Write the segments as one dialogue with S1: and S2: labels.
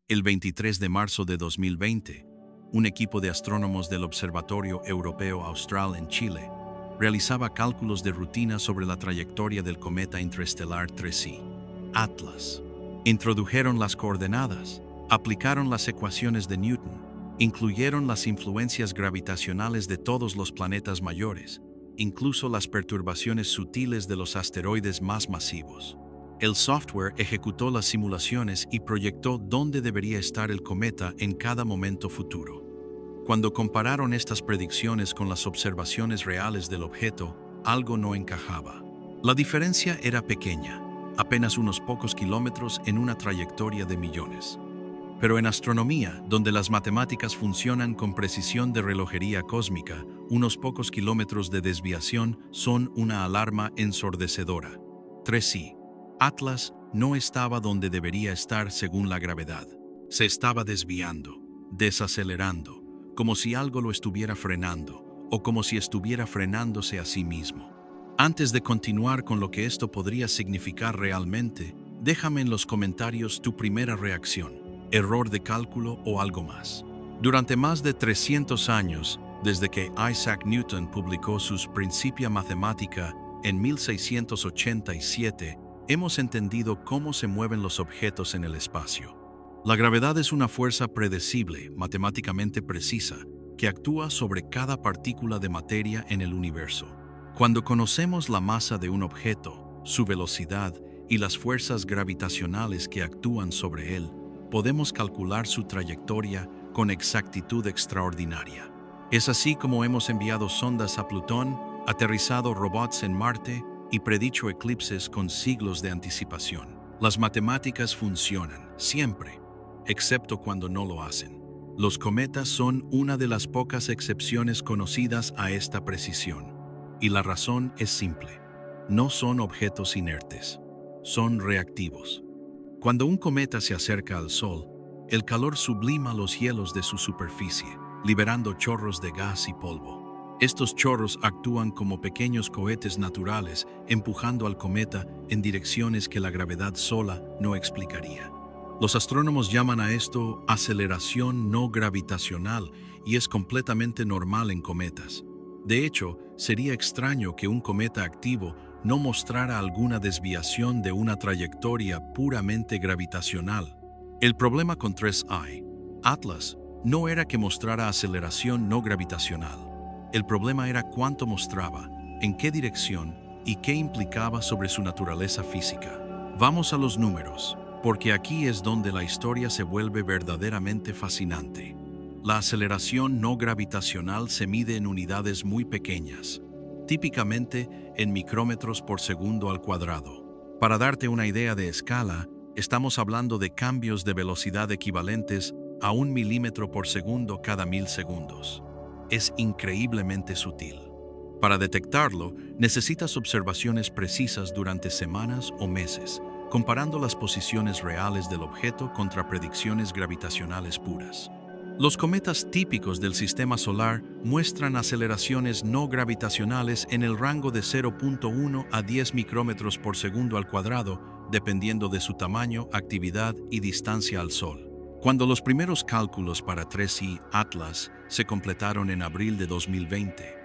S1: El 23 de marzo de 2020, un equipo de astrónomos del Observatorio Europeo Austral en Chile realizaba cálculos de rutina sobre la trayectoria del cometa interestelar 3C, Atlas. Introdujeron las coordenadas, aplicaron las ecuaciones de Newton, incluyeron las influencias gravitacionales de todos los planetas mayores, incluso las perturbaciones sutiles de los asteroides más masivos. El software ejecutó las simulaciones y proyectó dónde debería estar el cometa en cada momento futuro. Cuando compararon estas predicciones con las observaciones reales del objeto, algo no encajaba. La diferencia era pequeña, apenas unos pocos kilómetros en una trayectoria de millones. Pero en astronomía, donde las matemáticas funcionan con precisión de relojería cósmica, unos pocos kilómetros de desviación son una alarma ensordecedora. 3C. Atlas no estaba donde debería estar según la gravedad. Se estaba desviando, desacelerando, como si algo lo estuviera frenando, o como si estuviera frenándose a sí mismo. Antes de continuar con lo que esto podría significar realmente, déjame en los comentarios tu primera reacción, error de cálculo o algo más. Durante más de 300 años, desde que Isaac Newton publicó sus Principia Mathematica en 1687, hemos entendido cómo se mueven los objetos en el espacio. La gravedad es una fuerza predecible, matemáticamente precisa, que actúa sobre cada partícula de materia en el universo. Cuando conocemos la masa de un objeto, su velocidad y las fuerzas gravitacionales que actúan sobre él, podemos calcular su trayectoria con exactitud extraordinaria. Es así como hemos enviado sondas a Plutón, aterrizado robots en Marte y predicho eclipses con siglos de anticipación. Las matemáticas funcionan, siempre, excepto cuando no lo hacen. Los cometas son una de las pocas excepciones conocidas a esta precisión. Y la razón es simple. No son objetos inertes, son reactivos. Cuando un cometa se acerca al Sol, el calor sublima los hielos de su superficie, liberando chorros de gas y polvo. Estos chorros actúan como pequeños cohetes naturales, empujando al cometa en direcciones que la gravedad sola no explicaría. Los astrónomos llaman a esto aceleración no gravitacional y es completamente normal en cometas. De hecho, sería extraño que un cometa activo no mostrara alguna desviación de una trayectoria puramente gravitacional. El problema con 3I, Atlas, no era que mostrara aceleración no gravitacional. El problema era cuánto mostraba, en qué dirección y qué implicaba sobre su naturaleza física. Vamos a los números, porque aquí es donde la historia se vuelve verdaderamente fascinante. La aceleración no gravitacional se mide en unidades muy pequeñas, típicamente en micrómetros por segundo al cuadrado. Para darte una idea de escala, estamos hablando de cambios de velocidad equivalentes a 1 milímetro por segundo cada 1000 segundos. Es increíblemente sutil. Para detectarlo, necesitas observaciones precisas durante semanas o meses, comparando las posiciones reales del objeto contra predicciones gravitacionales puras. Los cometas típicos del sistema solar muestran aceleraciones no gravitacionales en el rango de 0.1 a 10 micrómetros por segundo al cuadrado, dependiendo de su tamaño, actividad y distancia al Sol. Cuando los primeros cálculos para 3I Atlas se completaron en abril de 2020,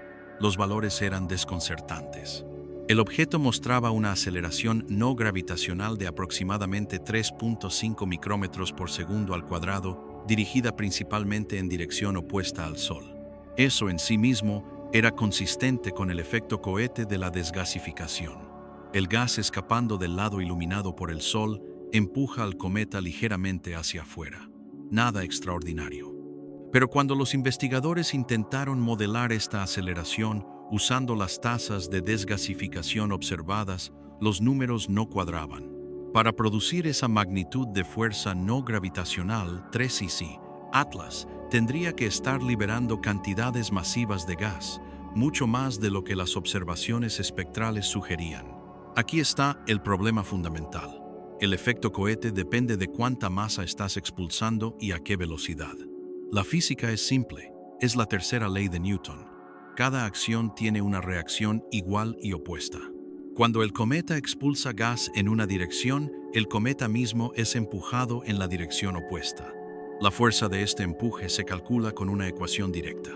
S1: los valores eran desconcertantes. El objeto mostraba una aceleración no gravitacional de aproximadamente 3.5 micrómetros por segundo al cuadrado, dirigida principalmente en dirección opuesta al Sol. Eso en sí mismo era consistente con el efecto cohete de la desgasificación. El gas escapando del lado iluminado por el Sol empuja al cometa ligeramente hacia afuera. Nada extraordinario. Pero cuando los investigadores intentaron modelar esta aceleración usando las tasas de desgasificación observadas, los números no cuadraban. Para producir esa magnitud de fuerza no gravitacional, 3C, Atlas tendría que estar liberando cantidades masivas de gas, mucho más de lo que las observaciones espectrales sugerían. Aquí está el problema fundamental. El efecto cohete depende de cuánta masa estás expulsando y a qué velocidad. La física es simple, es la tercera ley de Newton. Cada acción tiene una reacción igual y opuesta. Cuando el cometa expulsa gas en una dirección, el cometa mismo es empujado en la dirección opuesta. La fuerza de este empuje se calcula con una ecuación directa.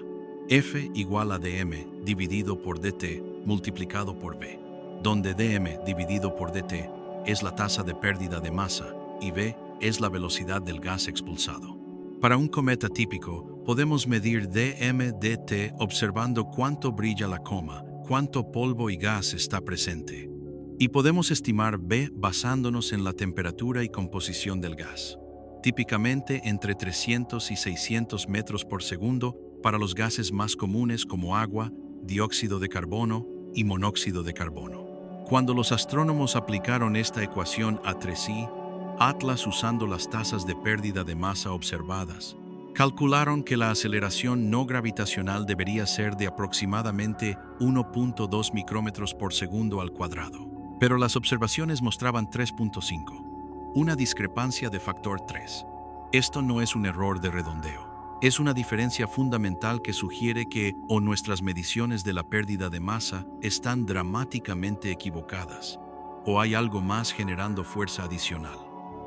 S1: F igual a dm dividido por dt multiplicado por v, donde dm dividido por dt es la tasa de pérdida de masa y v es la velocidad del gas expulsado. Para un cometa típico, podemos medir dm dt observando cuánto brilla la coma, cuánto polvo y gas está presente. Y podemos estimar v basándonos en la temperatura y composición del gas. Típicamente entre 300 y 600 metros por segundo para los gases más comunes como agua, dióxido de carbono y monóxido de carbono. Cuando los astrónomos aplicaron esta ecuación a 3i, Atlas usando las tasas de pérdida de masa observadas, calcularon que la aceleración no gravitacional debería ser de aproximadamente 1.2 micrómetros por segundo al cuadrado. Pero las observaciones mostraban 3.5, una discrepancia de factor 3. Esto no es un error de redondeo. Es una diferencia fundamental que sugiere que o nuestras mediciones de la pérdida de masa están dramáticamente equivocadas, o hay algo más generando fuerza adicional.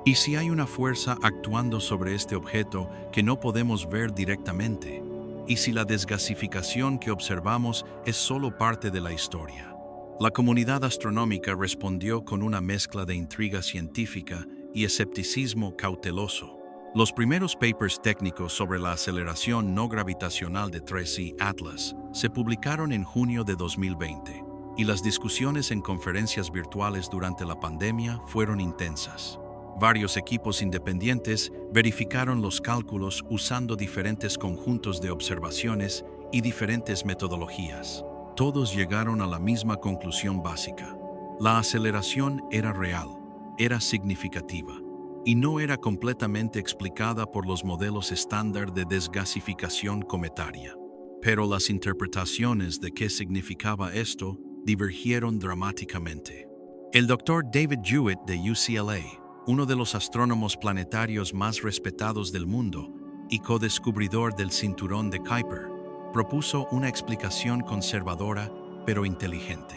S1: Y si hay una fuerza actuando sobre este objeto que no podemos ver directamente, y si la desgasificación que observamos es solo parte de la historia. La comunidad astronómica respondió con una mezcla de intriga científica y escepticismo cauteloso. Los primeros papers técnicos sobre la aceleración no gravitacional de 3i Atlas se publicaron en junio de 2020, y las discusiones en conferencias virtuales durante la pandemia fueron intensas. Varios equipos independientes verificaron los cálculos usando diferentes conjuntos de observaciones y diferentes metodologías. Todos llegaron a la misma conclusión básica. La aceleración era real, era significativa, y no era completamente explicada por los modelos estándar de desgasificación cometaria. Pero las interpretaciones de qué significaba esto divergieron dramáticamente. El Dr. David Jewitt de UCLA, uno de los astrónomos planetarios más respetados del mundo y codescubridor del cinturón de Kuiper, propuso una explicación conservadora pero inteligente.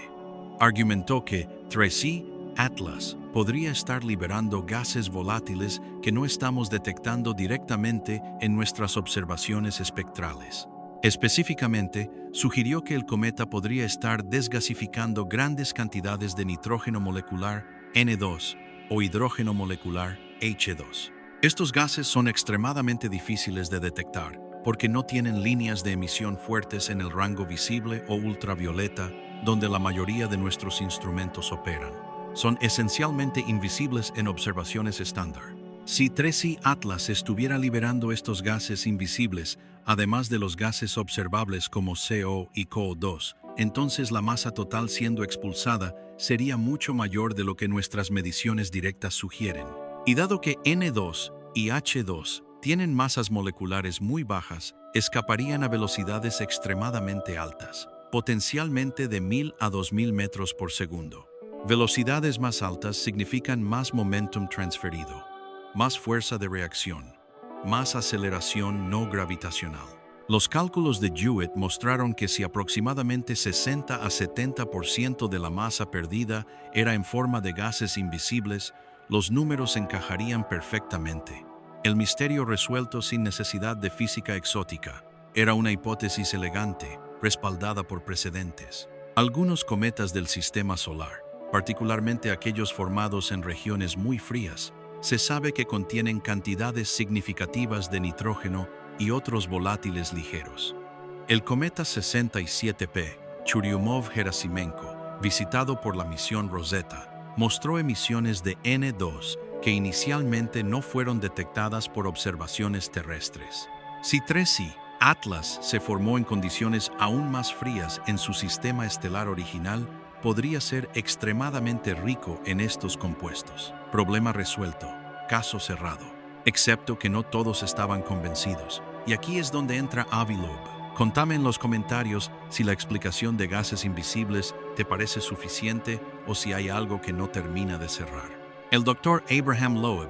S1: Argumentó que 3i Atlas podría estar liberando gases volátiles que no estamos detectando directamente en nuestras observaciones espectrales. Específicamente, sugirió que el cometa podría estar desgasificando grandes cantidades de nitrógeno molecular N2 o hidrógeno molecular H2. Estos gases son extremadamente difíciles de detectar porque no tienen líneas de emisión fuertes en el rango visible o ultravioleta donde la mayoría de nuestros instrumentos operan. Son esencialmente invisibles en observaciones estándar. Si 3i Atlas estuviera liberando estos gases invisibles, además de los gases observables como CO y CO2, entonces la masa total siendo expulsada sería mucho mayor de lo que nuestras mediciones directas sugieren. Y dado que N2 y H2 tienen masas moleculares muy bajas, escaparían a velocidades extremadamente altas, potencialmente de 1000 a 2000 metros por segundo. Velocidades más altas significan más momentum transferido, más fuerza de reacción, más aceleración no gravitacional. Los cálculos de Jewitt mostraron que si aproximadamente 60 a 70% de la masa perdida era en forma de gases invisibles, los números encajarían perfectamente. El misterio resuelto sin necesidad de física exótica. Era una hipótesis elegante, respaldada por precedentes. Algunos cometas del sistema solar, particularmente aquellos formados en regiones muy frías, se sabe que contienen cantidades significativas de nitrógeno y otros volátiles ligeros. El cometa 67P, Churyumov-Gerasimenko, visitado por la misión Rosetta, mostró emisiones de N2 que inicialmente no fueron detectadas por observaciones terrestres. Si 3i Atlas se formó en condiciones aún más frías en su sistema estelar original, podría ser extremadamente rico en estos compuestos. Problema resuelto, caso cerrado. Excepto que no todos estaban convencidos. Y aquí es donde entra Avi Loeb. Contame en los comentarios si la explicación de gases invisibles te parece suficiente o si hay algo que no termina de cerrar. El Dr. Abraham Loeb,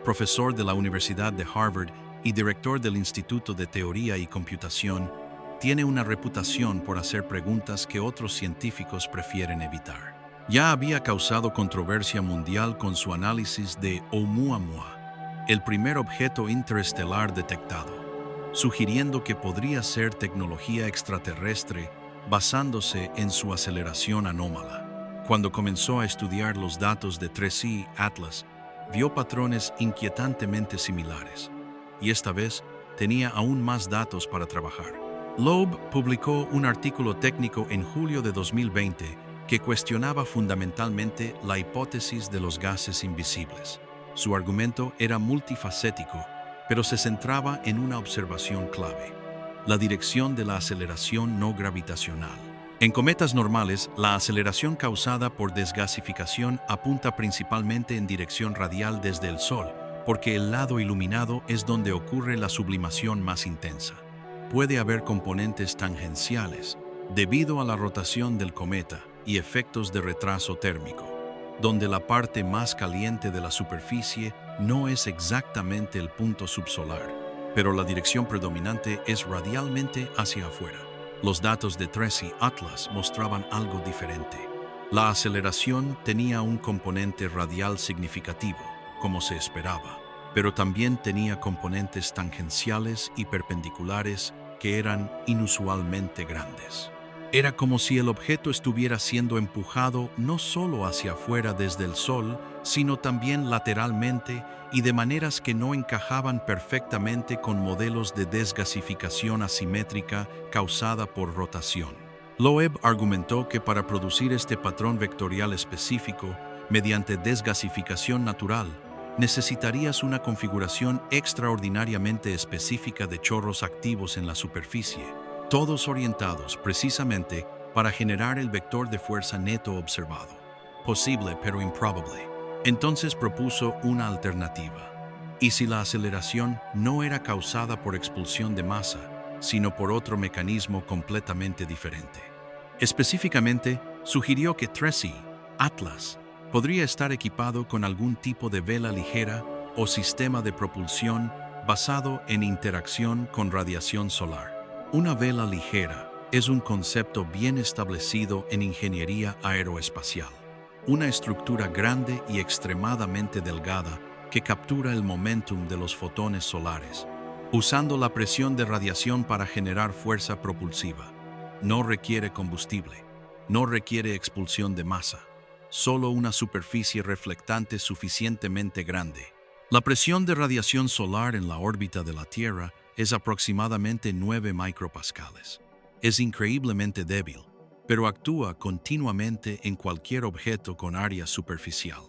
S1: profesor de la Universidad de Harvard y director del Instituto de Teoría y Computación, tiene una reputación por hacer preguntas que otros científicos prefieren evitar. Ya había causado controversia mundial con su análisis de Oumuamua, el primer objeto interestelar detectado, sugiriendo que podría ser tecnología extraterrestre basándose en su aceleración anómala. Cuando comenzó a estudiar los datos de 3C Atlas, vio patrones inquietantemente similares, y esta vez tenía aún más datos para trabajar. Loeb publicó un artículo técnico en julio de 2020 que cuestionaba fundamentalmente la hipótesis de los gases invisibles. Su argumento era multifacético, pero se centraba en una observación clave: la dirección de la aceleración no gravitacional. En cometas normales, la aceleración causada por desgasificación apunta principalmente en dirección radial desde el Sol, porque el lado iluminado es donde ocurre la sublimación más intensa. Puede haber componentes tangenciales, debido a la rotación del cometa y efectos de retraso térmico, donde la parte más caliente de la superficie no es exactamente el punto subsolar, pero la dirección predominante es radialmente hacia afuera. Los datos de 3C Atlas mostraban algo diferente. La aceleración tenía un componente radial significativo, como se esperaba, pero también tenía componentes tangenciales y perpendiculares que eran inusualmente grandes. Era como si el objeto estuviera siendo empujado no solo hacia afuera desde el Sol, sino también lateralmente y de maneras que no encajaban perfectamente con modelos de desgasificación asimétrica causada por rotación. Loeb argumentó que para producir este patrón vectorial específico, mediante desgasificación natural, necesitarías una configuración extraordinariamente específica de chorros activos en la superficie, todos orientados precisamente para generar el vector de fuerza neto observado. Posible, pero improbable. Entonces propuso una alternativa. ¿Y si la aceleración no era causada por expulsión de masa, sino por otro mecanismo completamente diferente? Específicamente, sugirió que 3C Atlas podría estar equipado con algún tipo de vela ligera o sistema de propulsión basado en interacción con radiación solar. Una vela ligera es un concepto bien establecido en ingeniería aeroespacial. Una estructura grande y extremadamente delgada que captura el momentum de los fotones solares, usando la presión de radiación para generar fuerza propulsiva. No requiere combustible, no requiere expulsión de masa, solo una superficie reflectante suficientemente grande. La presión de radiación solar en la órbita de la Tierra es aproximadamente 9 micropascales. Es increíblemente débil, pero actúa continuamente en cualquier objeto con área superficial.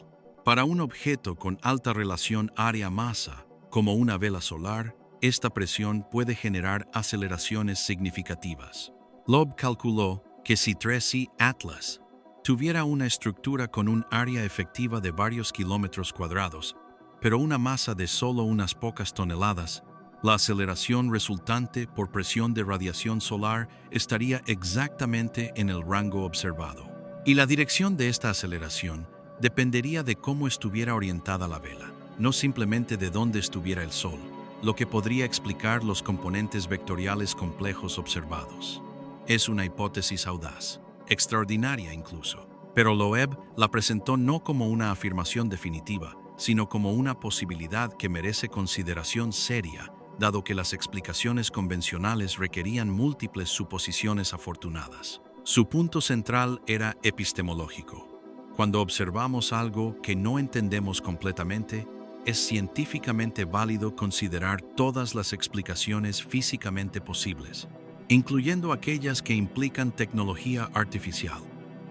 S1: Para un objeto con alta relación área-masa, como una vela solar, esta presión puede generar aceleraciones significativas. Loeb calculó que si 3C Atlas tuviera una estructura con un área efectiva de varios kilómetros cuadrados, pero una masa de solo unas pocas toneladas, la aceleración resultante por presión de radiación solar estaría exactamente en el rango observado. Y la dirección de esta aceleración dependería de cómo estuviera orientada la vela, no simplemente de dónde estuviera el Sol, lo que podría explicar los componentes vectoriales complejos observados. Es una hipótesis audaz, extraordinaria incluso, pero Loeb la presentó no como una afirmación definitiva, sino como una posibilidad que merece consideración seria, dado que las explicaciones convencionales requerían múltiples suposiciones afortunadas. Su punto central era epistemológico. Cuando observamos algo que no entendemos completamente, es científicamente válido considerar todas las explicaciones físicamente posibles, incluyendo aquellas que implican tecnología artificial,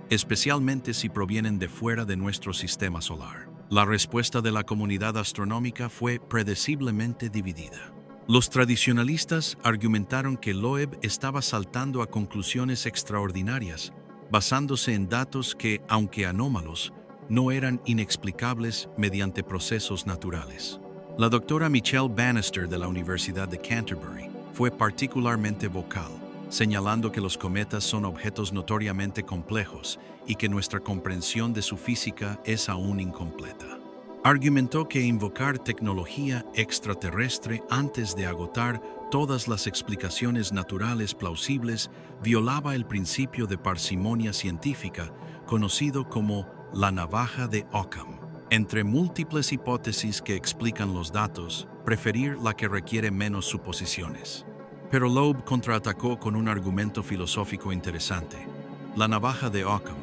S1: especialmente si provienen de fuera de nuestro sistema solar. La respuesta de la comunidad astronómica fue predeciblemente dividida. Los tradicionalistas argumentaron que Loeb estaba saltando a conclusiones extraordinarias, basándose en datos que, aunque anómalos, no eran inexplicables mediante procesos naturales. La doctora Michelle Bannister de la Universidad de Canterbury fue particularmente vocal, señalando que los cometas son objetos notoriamente complejos y que nuestra comprensión de su física es aún incompleta. Argumentó que invocar tecnología extraterrestre antes de agotar todas las explicaciones naturales plausibles violaba el principio de parsimonia científica, conocido como la navaja de Occam. Entre múltiples hipótesis que explican los datos, preferir la que requiere menos suposiciones. Pero Loeb contraatacó con un argumento filosófico interesante. La navaja de Occam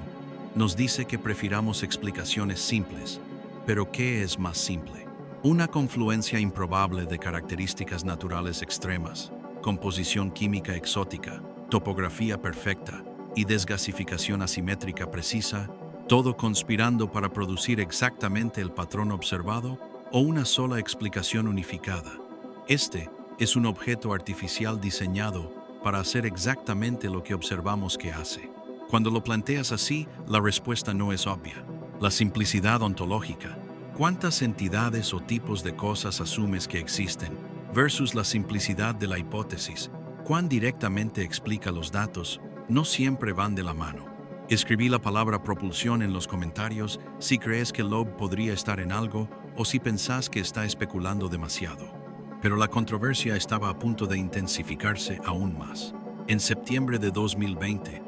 S1: nos dice que prefiramos explicaciones simples, pero ¿qué es más simple? Una confluencia improbable de características naturales extremas, composición química exótica, topografía perfecta y desgasificación asimétrica precisa, todo conspirando para producir exactamente el patrón observado o una sola explicación unificada. Este es un objeto artificial diseñado para hacer exactamente lo que observamos que hace. Cuando lo planteas así, la respuesta no es obvia. La simplicidad ontológica. ¿Cuántas entidades o tipos de cosas asumes que existen? Versus la simplicidad de la hipótesis. ¿Cuán directamente explica los datos? No siempre van de la mano. Escribí la palabra propulsión en los comentarios si crees que Loeb podría estar en algo o si pensás que está especulando demasiado. Pero la controversia estaba a punto de intensificarse aún más. En septiembre de 2020,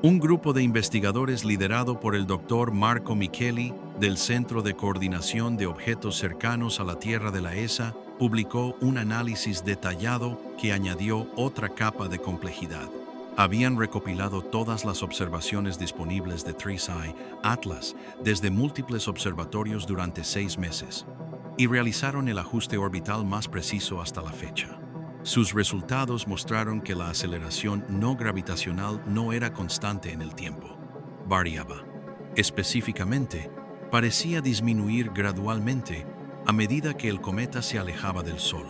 S1: un grupo de investigadores liderado por el Dr. Marco Micheli del Centro de Coordinación de Objetos Cercanos a la Tierra de la ESA publicó un análisis detallado que añadió otra capa de complejidad. Habían recopilado todas las observaciones disponibles de TRISS-I Atlas desde múltiples observatorios durante 6 meses y realizaron el ajuste orbital más preciso hasta la fecha. Sus resultados mostraron que la aceleración no gravitacional no era constante en el tiempo, variaba. Específicamente, parecía disminuir gradualmente a medida que el cometa se alejaba del Sol,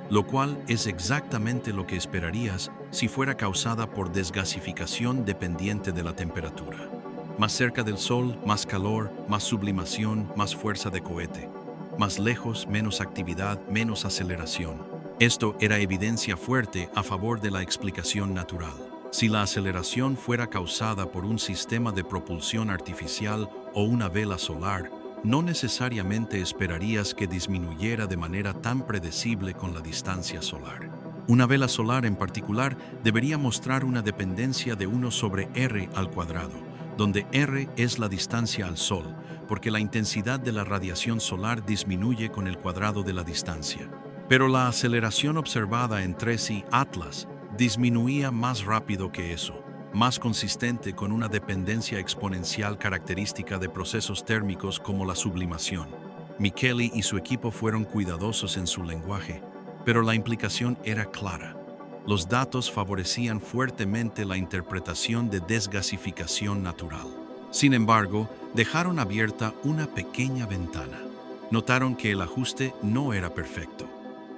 S1: lo cual es exactamente lo que esperarías si fuera causada por desgasificación dependiente de la temperatura. Más cerca del Sol, más calor, más sublimación, más fuerza de cohete. Más lejos, menos actividad, menos aceleración. Esto era evidencia fuerte a favor de la explicación natural. Si la aceleración fuera causada por un sistema de propulsión artificial o una vela solar, no necesariamente esperarías que disminuyera de manera tan predecible con la distancia solar. Una vela solar en particular debería mostrar una dependencia de 1 sobre r al cuadrado, donde r es la distancia al Sol, porque la intensidad de la radiación solar disminuye con el cuadrado de la distancia. Pero la aceleración observada en TRISS-I Atlas disminuía más rápido que eso, más consistente con una dependencia exponencial característica de procesos térmicos como la sublimación. Micheli y su equipo fueron cuidadosos en su lenguaje, pero la implicación era clara. Los datos favorecían fuertemente la interpretación de desgasificación natural. Sin embargo, dejaron abierta una pequeña ventana. Notaron que el ajuste no era perfecto.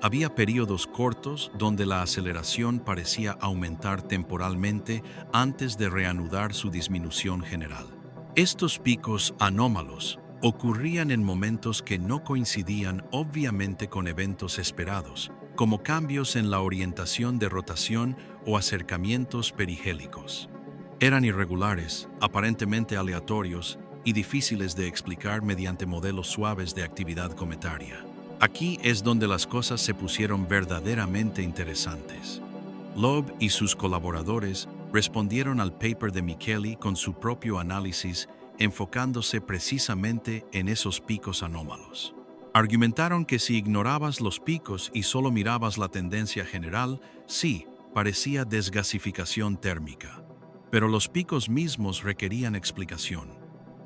S1: Había periodos cortos donde la aceleración parecía aumentar temporalmente antes de reanudar su disminución general. Estos picos anómalos ocurrían en momentos que no coincidían obviamente con eventos esperados, como cambios en la orientación de rotación o acercamientos perigélicos. Eran irregulares, aparentemente aleatorios y difíciles de explicar mediante modelos suaves de actividad cometaria. Aquí es donde las cosas se pusieron verdaderamente interesantes. Loeb y sus colaboradores respondieron al paper de Micheli con su propio análisis, enfocándose precisamente en esos picos anómalos. Argumentaron que si ignorabas los picos y solo mirabas la tendencia general, sí, parecía desgasificación térmica. Pero los picos mismos requerían explicación,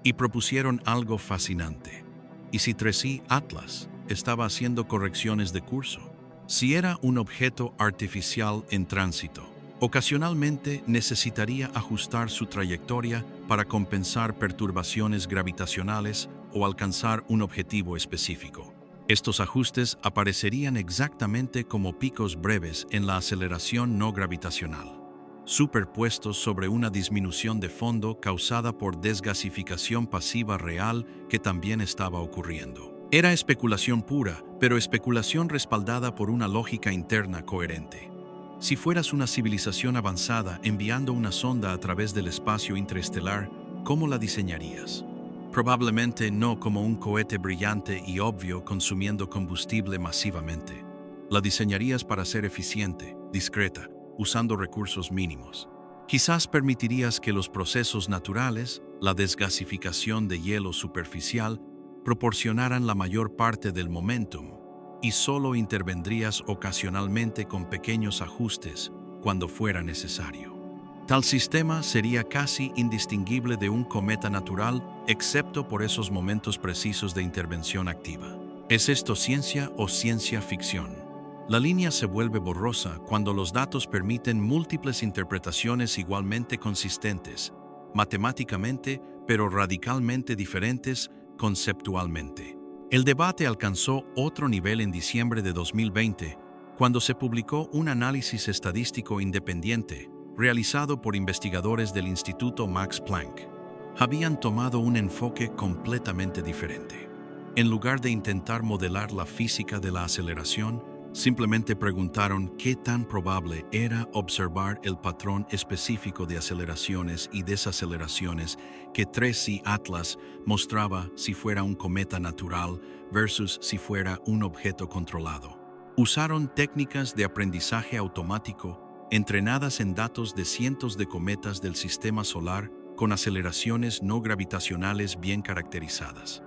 S1: y propusieron algo fascinante. ¿Y si TRISS-I Atlas estaba haciendo correcciones de curso? Si era un objeto artificial en tránsito, ocasionalmente necesitaría ajustar su trayectoria para compensar perturbaciones gravitacionales o alcanzar un objetivo específico. Estos ajustes aparecerían exactamente como picos breves en la aceleración no gravitacional, superpuestos sobre una disminución de fondo causada por desgasificación pasiva real que también estaba ocurriendo. Era especulación pura, pero especulación respaldada por una lógica interna coherente. Si fueras una civilización avanzada enviando una sonda a través del espacio interestelar, ¿cómo la diseñarías? Probablemente no como un cohete brillante y obvio consumiendo combustible masivamente. La diseñarías para ser eficiente, discreta, usando recursos mínimos. Quizás permitirías que los procesos naturales, la desgasificación de hielo superficial proporcionaran la mayor parte del momentum y solo intervendrías ocasionalmente con pequeños ajustes cuando fuera necesario. Tal sistema sería casi indistinguible de un cometa natural, excepto por esos momentos precisos de intervención activa. ¿Es esto ciencia o ciencia ficción? La línea se vuelve borrosa cuando los datos permiten múltiples interpretaciones igualmente consistentes, matemáticamente, pero radicalmente diferentes conceptualmente. El debate alcanzó otro nivel en diciembre de 2020, cuando se publicó un análisis estadístico independiente realizado por investigadores del Instituto Max Planck. Habían tomado un enfoque completamente diferente. En lugar de intentar modelar la física de la aceleración, simplemente preguntaron qué tan probable era observar el patrón específico de aceleraciones y desaceleraciones que 3C Atlas mostraba si fuera un cometa natural versus si fuera un objeto controlado. Usaron técnicas de aprendizaje automático entrenadas en datos de cientos de cometas del sistema solar con aceleraciones no gravitacionales bien caracterizadas.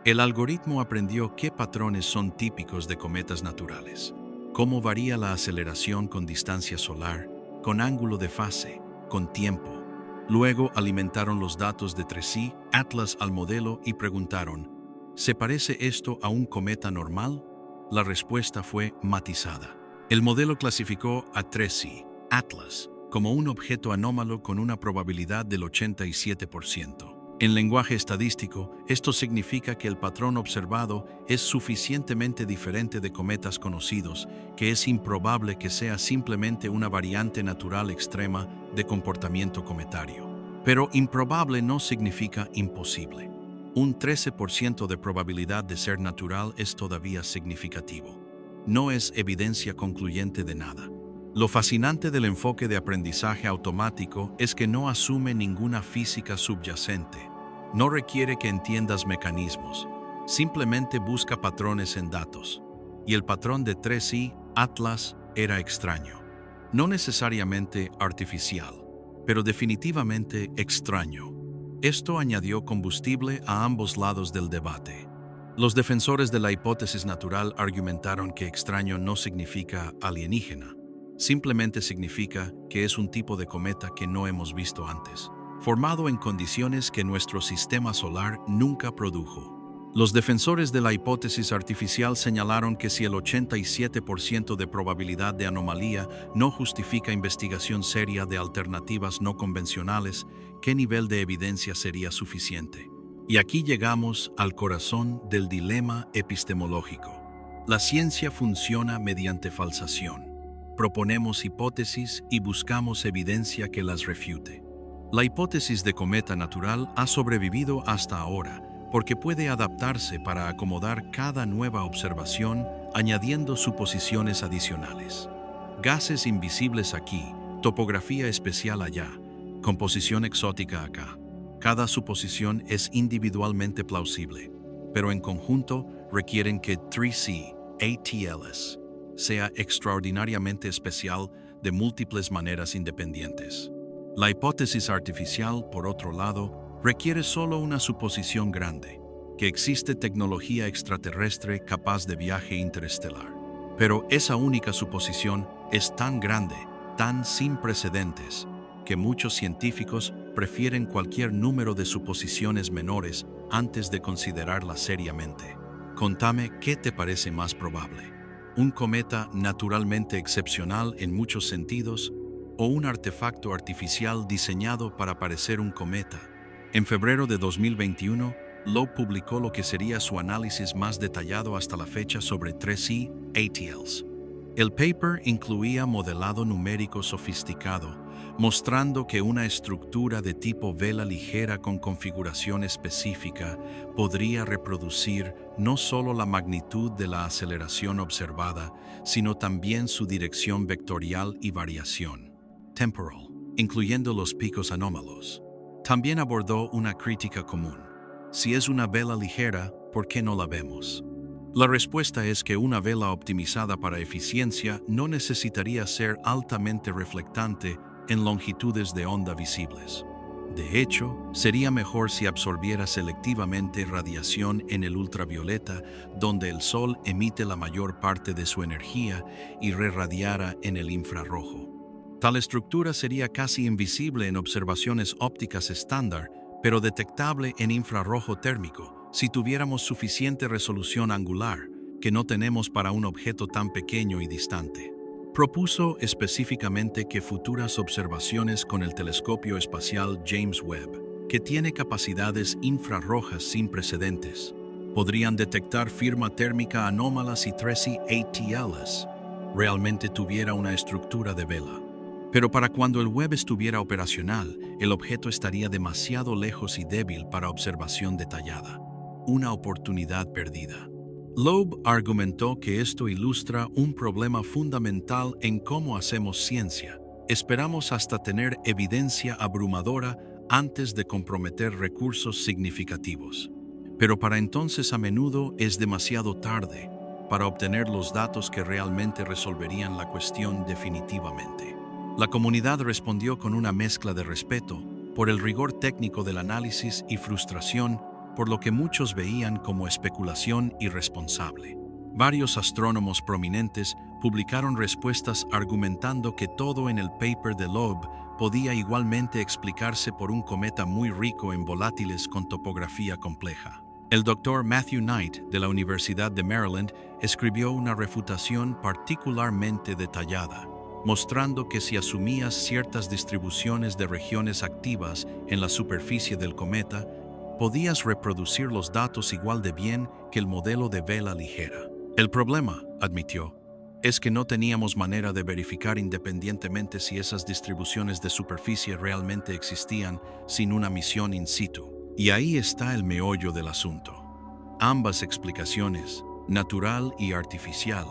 S1: El algoritmo aprendió qué patrones son típicos de cometas naturales, cómo varía la aceleración con distancia solar, con ángulo de fase, con tiempo. Luego alimentaron los datos de 3C Atlas al modelo y preguntaron, ¿se parece esto a un cometa normal? La respuesta fue matizada. El modelo clasificó a 3C Atlas como un objeto anómalo con una probabilidad del 87%. En lenguaje estadístico, esto significa que el patrón observado es suficientemente diferente de cometas conocidos, que es improbable que sea simplemente una variante natural extrema de comportamiento cometario. Pero improbable no significa imposible. Un 13% de probabilidad de ser natural es todavía significativo. No es evidencia concluyente de nada. Lo fascinante del enfoque de aprendizaje automático es que no asume ninguna física subyacente. No requiere que entiendas mecanismos. Simplemente busca patrones en datos. Y el patrón de 3C Atlas era extraño. No necesariamente artificial, pero definitivamente extraño. Esto añadió combustible a ambos lados del debate. Los defensores de la hipótesis natural argumentaron que extraño no significa alienígena. Simplemente significa que es un tipo de cometa que no hemos visto antes, formado en condiciones que nuestro sistema solar nunca produjo. Los defensores de la hipótesis artificial señalaron que si el 87% de probabilidad de anomalía no justifica investigación seria de alternativas no convencionales, ¿qué nivel de evidencia sería suficiente? Y aquí llegamos al corazón del dilema epistemológico. La ciencia funciona mediante falsación. Proponemos hipótesis y buscamos evidencia que las refute. La hipótesis de cometa natural ha sobrevivido hasta ahora porque puede adaptarse para acomodar cada nueva observación añadiendo suposiciones adicionales. Gases invisibles aquí, topografía especial allá, composición exótica acá. Cada suposición es individualmente plausible, pero en conjunto requieren que 3C Atlas sea extraordinariamente especial de múltiples maneras independientes. La hipótesis artificial, por otro lado, requiere solo una suposición grande, que existe tecnología extraterrestre capaz de viaje interestelar. Pero esa única suposición es tan grande, tan sin precedentes, que muchos científicos prefieren cualquier número de suposiciones menores antes de considerarla seriamente. Contame qué te parece más probable. ¿Un cometa naturalmente excepcional en muchos sentidos o un artefacto artificial diseñado para parecer un cometa? En febrero de 2021, Loeb publicó lo que sería su análisis más detallado hasta la fecha sobre 3C Atlas. El paper incluía modelado numérico sofisticado, mostrando que una estructura de tipo vela ligera con configuración específica podría reproducir no solo la magnitud de la aceleración observada, sino también su dirección vectorial y variación temporal, incluyendo los picos anómalos. También abordó una crítica común. Si es una vela ligera, ¿por qué no la vemos? La respuesta es que una vela optimizada para eficiencia no necesitaría ser altamente reflectante en longitudes de onda visibles. De hecho, sería mejor si absorbiera selectivamente radiación en el ultravioleta, donde el Sol emite la mayor parte de su energía, y rerradiara en el infrarrojo. Tal estructura sería casi invisible en observaciones ópticas estándar, pero detectable en infrarrojo térmico, si tuviéramos suficiente resolución angular, que no tenemos para un objeto tan pequeño y distante. Propuso específicamente que futuras observaciones con el telescopio espacial James Webb, que tiene capacidades infrarrojas sin precedentes, podrían detectar firma térmica anómalas y Tracy ATLs, realmente tuviera una estructura de vela. Pero para cuando el Webb estuviera operacional, el objeto estaría demasiado lejos y débil para observación detallada. Una oportunidad perdida. Loeb argumentó que esto ilustra un problema fundamental en cómo hacemos ciencia. Esperamos hasta tener evidencia abrumadora antes de comprometer recursos significativos. Pero para entonces a menudo es demasiado tarde para obtener los datos que realmente resolverían la cuestión definitivamente. La comunidad respondió con una mezcla de respeto por el rigor técnico del análisis y frustración por lo que muchos veían como especulación irresponsable. Varios astrónomos prominentes publicaron respuestas argumentando que todo en el paper de Loeb podía igualmente explicarse por un cometa muy rico en volátiles con topografía compleja. El Dr. Matthew Knight, de la Universidad de Maryland, escribió una refutación particularmente detallada, mostrando que si asumías ciertas distribuciones de regiones activas en la superficie del cometa, podías reproducir los datos igual de bien que el modelo de vela ligera. El problema, admitió, es que no teníamos manera de verificar independientemente si esas distribuciones de superficie realmente existían sin una misión in situ. Y ahí está el meollo del asunto. Ambas explicaciones, natural y artificial,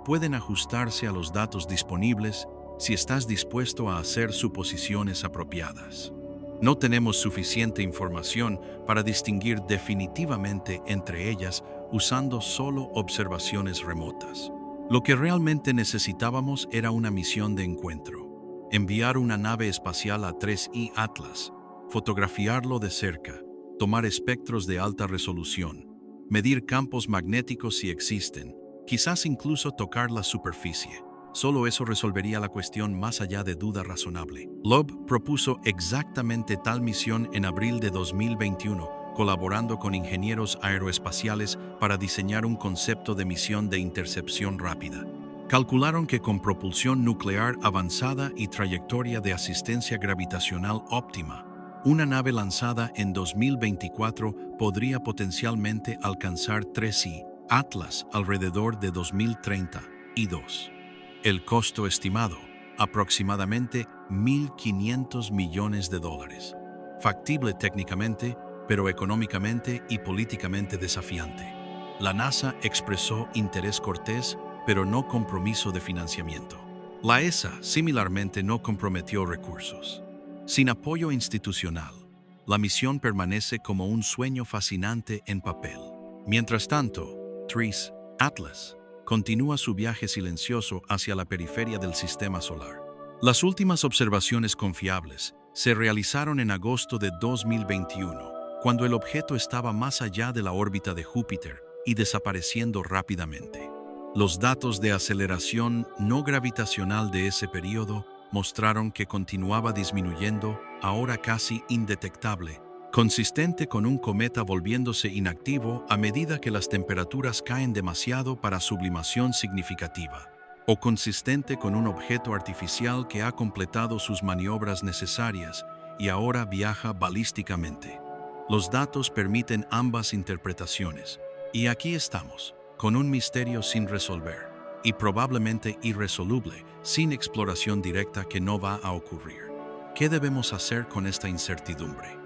S1: pueden ajustarse a los datos disponibles si estás dispuesto a hacer suposiciones apropiadas. No tenemos suficiente información para distinguir definitivamente entre ellas usando solo observaciones remotas. Lo que realmente necesitábamos era una misión de encuentro. Enviar una nave espacial a 3I Atlas, fotografiarlo de cerca, tomar espectros de alta resolución, medir campos magnéticos si existen, quizás incluso tocar la superficie. Solo eso resolvería la cuestión más allá de duda razonable. Loeb propuso exactamente tal misión en abril de 2021, colaborando con ingenieros aeroespaciales para diseñar un concepto de misión de intercepción rápida. Calcularon que con propulsión nuclear avanzada y trayectoria de asistencia gravitacional óptima, una nave lanzada en 2024 podría potencialmente alcanzar 3I Atlas alrededor de 2032. El costo estimado, aproximadamente $1.500 millones. Factible técnicamente, pero económicamente y políticamente desafiante. La NASA expresó interés cortés, pero no compromiso de financiamiento. La ESA, similarmente, no comprometió recursos. Sin apoyo institucional, la misión permanece como un sueño fascinante en papel. Mientras tanto, 3I Atlas continúa su viaje silencioso hacia la periferia del sistema solar. Las últimas observaciones confiables se realizaron en agosto de 2021, cuando el objeto estaba más allá de la órbita de Júpiter y desapareciendo rápidamente. Los datos de aceleración no gravitacional de ese periodo mostraron que continuaba disminuyendo, ahora casi indetectable, consistente con un cometa volviéndose inactivo a medida que las temperaturas caen demasiado para sublimación significativa, o consistente con un objeto artificial que ha completado sus maniobras necesarias y ahora viaja balísticamente. Los datos permiten ambas interpretaciones, y aquí estamos, con un misterio sin resolver, y probablemente irresoluble, sin exploración directa que no va a ocurrir. ¿Qué debemos hacer con esta incertidumbre?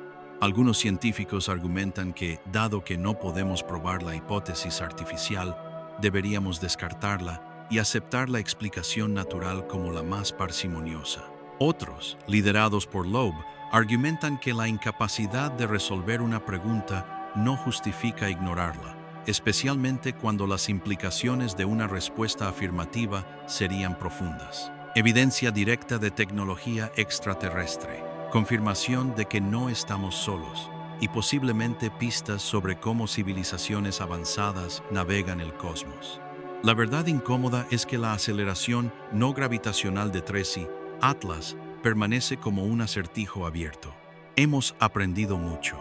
S1: Algunos científicos argumentan que, dado que no podemos probar la hipótesis artificial, deberíamos descartarla y aceptar la explicación natural como la más parsimoniosa. Otros, liderados por Loeb, argumentan que la incapacidad de resolver una pregunta no justifica ignorarla, especialmente cuando las implicaciones de una respuesta afirmativa serían profundas. Evidencia directa de tecnología extraterrestre. confirmación de que no estamos solos, y posiblemente pistas sobre cómo civilizaciones avanzadas navegan el cosmos. La verdad incómoda es que la aceleración no gravitacional de Tracy, Atlas, permanece como un acertijo abierto. Hemos aprendido mucho,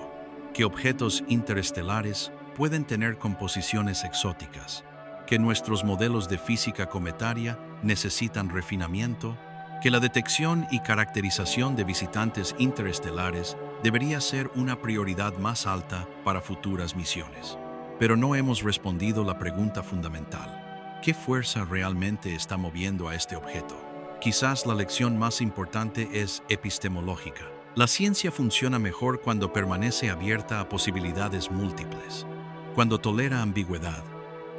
S1: que objetos interestelares pueden tener composiciones exóticas, que nuestros modelos de física cometaria necesitan refinamiento, que la detección y caracterización de visitantes interestelares debería ser una prioridad más alta para futuras misiones. Pero no hemos respondido la pregunta fundamental: ¿qué fuerza realmente está moviendo a este objeto? Quizás la lección más importante es epistemológica. La ciencia funciona mejor cuando permanece abierta a posibilidades múltiples, cuando tolera ambigüedad,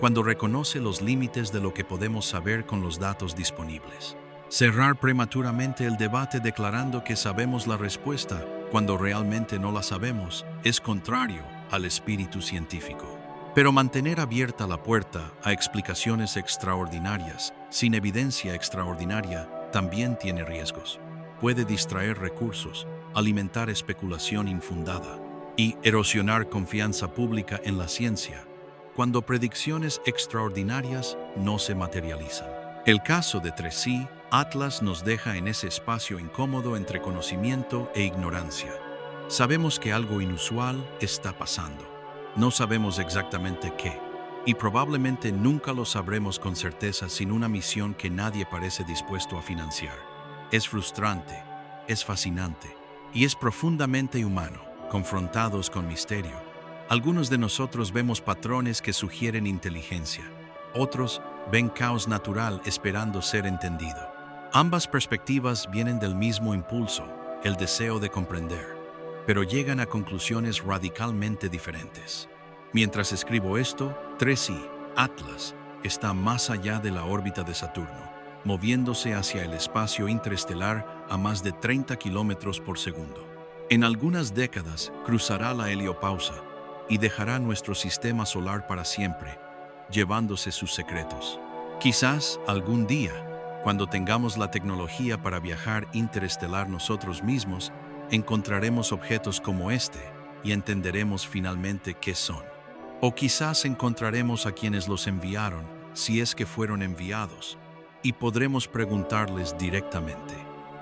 S1: cuando reconoce los límites de lo que podemos saber con los datos disponibles. Cerrar prematuramente el debate declarando que sabemos la respuesta cuando realmente no la sabemos es contrario al espíritu científico. Pero mantener abierta la puerta a explicaciones extraordinarias, sin evidencia extraordinaria, también tiene riesgos. Puede distraer recursos, alimentar especulación infundada y erosionar confianza pública en la ciencia, cuando predicciones extraordinarias no se materializan. El caso de Tracy, Atlas nos deja en ese espacio incómodo entre conocimiento e ignorancia. Sabemos que algo inusual está pasando. No sabemos exactamente qué, y probablemente nunca lo sabremos con certeza sin una misión que nadie parece dispuesto a financiar. Es frustrante, es fascinante, y es profundamente humano, confrontados con misterio. Algunos de nosotros vemos patrones que sugieren inteligencia. Otros ven caos natural esperando ser entendido. Ambas perspectivas vienen del mismo impulso, el deseo de comprender, pero llegan a conclusiones radicalmente diferentes. Mientras escribo esto, Tracy, Atlas, está más allá de la órbita de Saturno, moviéndose hacia el espacio interestelar a más de 30 kilómetros por segundo. En algunas décadas cruzará la heliopausa y dejará nuestro sistema solar para siempre, llevándose sus secretos. Quizás algún día, cuando tengamos la tecnología para viajar interestelar nosotros mismos, encontraremos objetos como este y entenderemos finalmente qué son. O quizás encontraremos a quienes los enviaron, si es que fueron enviados, y podremos preguntarles directamente.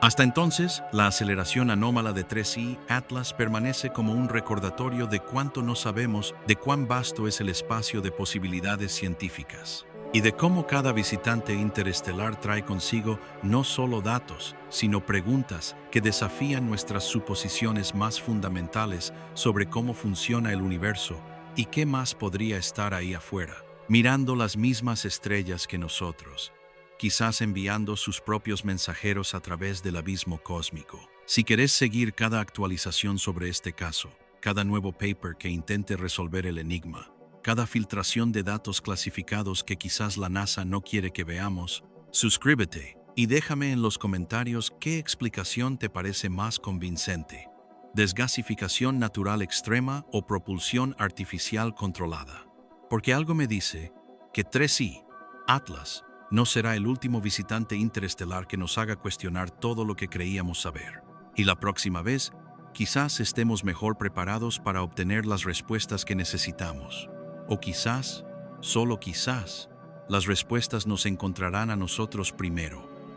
S1: Hasta entonces, la aceleración anómala de 3i Atlas permanece como un recordatorio de cuánto no sabemos, de cuán vasto es el espacio de posibilidades científicas, y de cómo cada visitante interestelar trae consigo no solo datos, sino preguntas que desafían nuestras suposiciones más fundamentales sobre cómo funciona el universo y qué más podría estar ahí afuera, mirando las mismas estrellas que nosotros, quizás enviando sus propios mensajeros a través del abismo cósmico. Si querés seguir cada actualización sobre este caso, cada nuevo paper que intente resolver el enigma, cada filtración de datos clasificados que quizás la NASA no quiere que veamos, suscríbete y déjame en los comentarios qué explicación te parece más convincente: desgasificación natural extrema o propulsión artificial controlada. Porque algo me dice que 3i, Atlas, no será el último visitante interestelar que nos haga cuestionar todo lo que creíamos saber. Y la próxima vez, quizás estemos mejor preparados para obtener las respuestas que necesitamos. O quizás, solo quizás, las respuestas nos encontrarán a nosotros primero.